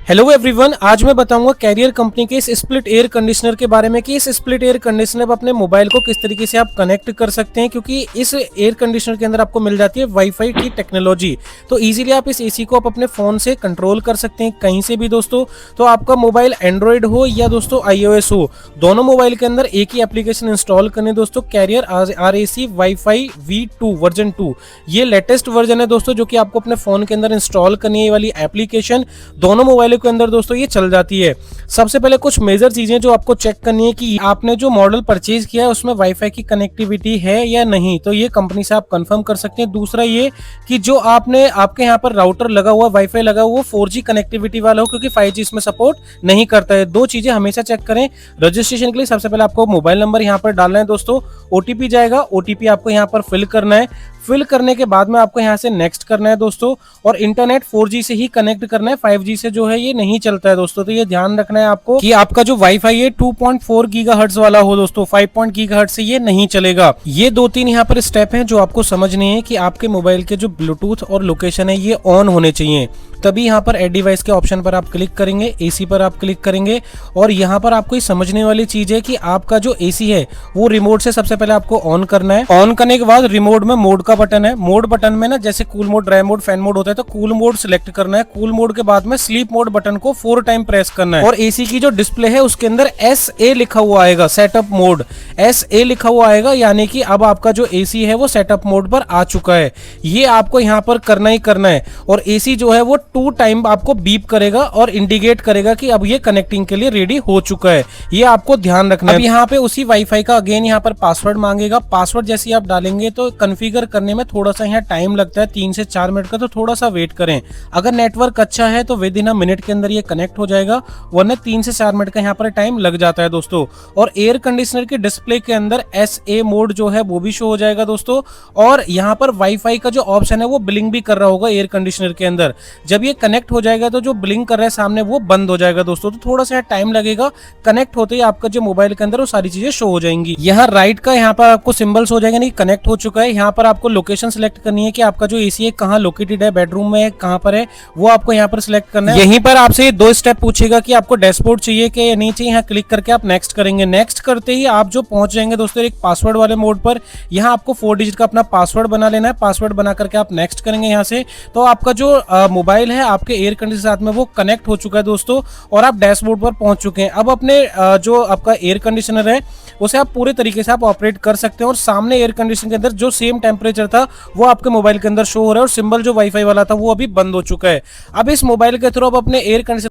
Hello everyone, आज मैं बताऊंगा कैरियर कंपनी के इस स्प्लिट एयर कंडीशनर के बारे में कि इस स्प्लिट एयर कंडीशनर पर अपने मोबाइल को किस तरीके से आप कनेक्ट कर सकते हैं, क्योंकि इस एयर कंडीशनर के अंदर आपको मिल जाती है वाईफाई की टेक्नोलॉजी। तो इजीली आप इस एसी को आप अपने फोन से कंट्रोल कर सकते हैं कहीं से भी दोस्तों। तो आपका मोबाइल एंड्रॉइड हो या दोस्तों iOS हो, दोनों मोबाइल के अंदर एक ही एप्लीकेशन इंस्टॉल करनी दोस्तों, career RAC wifi V2 version 2। ये लेटेस्ट वर्जन है दोस्तों, जो कि आपको अपने फोन के अंदर इंस्टॉल करनी है। ये वाली एप्लीकेशन दोनों मोबाइल के अंदर दोस्तों ये चल जाती है। सबसे पहले कुछ मेजर चीजें जो आपको चेक करनी है कि आपने जो मॉडल परचेज किया है उसमें वाईफाई की कनेक्टिविटी है या नहीं, तो ये कंपनी से आप कंफर्म कर सकते हैं। दूसरा ये कि जो आपके यहाँ पर राउटर लगा हुआ, वाईफाई लगा हुआ, वो 4G कनेक्टिविटी वाला हो, क्योंकि 5G इसमें सपोर्ट नहीं करता है। दो चीजें हमेशा चेक करें। रजिस्ट्रेशन के लिए सबसे पहले आपको मोबाइल नंबर यहाँ पर डालना है दोस्तों, ओटीपी जाएगा, ओटीपी आपको यहाँ पर फिल करना है। फिल करने के बाद में आपको यहाँ से नेक्स्ट करना है दोस्तों, और इंटरनेट 4G से ही कनेक्ट करना है, 5G से जो है ये नहीं चलता है दोस्तों। तो ये ध्यान रखना है आपको कि आपका जो वाईफाई है 2.4 गीगाहर्ट्ज वाला हो दोस्तों, 5 गीगाहर्ट्ज से ये नहीं चलेगा। ये दो तीन यहाँ पर स्टेप हैं जो आपको समझने हैं कि आपके मोबाइल के जो ब्लूटूथ और लोकेशन है ये ऑन होने चाहिए। तभी यहाँ पर एड डिवाइस के ऑप्शन पर आप क्लिक करेंगे, एसी पर आप क्लिक करेंगे, और यहाँ पर आपको समझने वाली चीज है कि आपका जो एसी है वो रिमोट से सबसे पहले आपको ऑन करना है। ऑन करने के बाद रिमोट में मोड का बटन है, मोड बटन में ना जैसे cool mode, dry mode, fan mode होता है, तो कूल मोड सिलेक्ट करना है। कूल मोड के बाद में स्लीप मोड बटन को 4 टाइम प्रेस करना है, और एसी की जो डिस्प्ले है उसके अंदर SA लिखा हुआ आएगा, सेटअप मोड SA लिखा हुआ आएगा, यानी कि अब आपका जो एसी है वो सेटअप मोड पर आ चुका है। ये आपको यहाँ पर करना ही करना है, और एसी जो है वो 2 टाइम आपको बीप करेगा और इंडिकेट करेगा कि अब ये कनेक्टिंग के लिए रेडी हो चुका है। ये आपको ध्यान रखना है। अब यहाँ पे उसी वाईफाई का अगेन यहाँ पर पासवर्ड मांगेगा। पासवर्ड जैसे आप डालेंगे तो कॉन्फ़िगर करने में थोड़ा सा यहाँ टाइम लगता है, 3 से 4 मिनट का, तो थोड़ा सा वेट करें। अगर नेटवर्क अच्छा है तो विद इन अ मिनट के अंदर ये कनेक्ट हो जाएगा, वरना 3 से 4 मिनट का यहाँ पर टाइम लग जाता है दोस्तों। और एयर कंडीशनर के डिस्प्ले के अंदर SA मोड जो है वो भी शो हो जाएगा दोस्तों, और यहाँ पर वाईफाई का जो ऑप्शन है वो ब्लिंक भी कर रहा होगा एयर कंडीशनर के अंदर। जब ये कनेक्ट हो जाएगा तो जो ब्लिंक कर रहा है सामने वो बंद हो जाएगा दोस्तों। तो थोड़ा सा टाइम लगेगा, कनेक्ट होते ही आपका जो मोबाइल के अंदर वो सारी चीजें शो हो जाएंगी। यहाँ राइट का यहाँ पर आपको सिंबल्स हो जाएंगे, नहीं कनेक्ट हो चुका है। यहाँ पर आपको लोकेशन सिलेक्ट करनी है कि आपका जो एसी है कहाँ लोकेटेड है, बेडरूम में है, कहाँ पर है, वो आपको यहाँ पर सिलेक्ट करना है। यहीं पर आपसे ये 2 स्टेप पूछेगा कि आपको डैशबोर्ड चाहिए कि नहीं चाहिए। यहाँ क्लिक करके आप नेक्स्ट करेंगे। नेक्स्ट करते ही आप जो पहुंच जाएंगे दोस्तों एक पासवर्ड वाले मोड पर। यहाँ आपको 4 डिजिट का अपना पासवर्ड बना लेना है। पासवर्ड बना करके आप नेक्स्ट करेंगे यहाँ से, तो आपका जो मोबाइल है आपके एयर कंडीशनर के साथ में वो कनेक्ट हो चुका है दोस्तों, और आप डैशबोर्ड पर पहुंच चुके हैं। अब अपने जो आपका एयर कंडीशनर है उसे आप पूरे तरीके से आप ऑपरेट कर सकते हैं, और सामने एयर कंडीशनर के अंदर जो सेम टेम्परेचर था वो आपके मोबाइल के अंदर शो हो रहा है, और सिंबल जो वाईफाई वाला था वो अभी बंद हो चुका है। अब इस मोबाइल के थ्रू आप अपने एयर कंडीशनर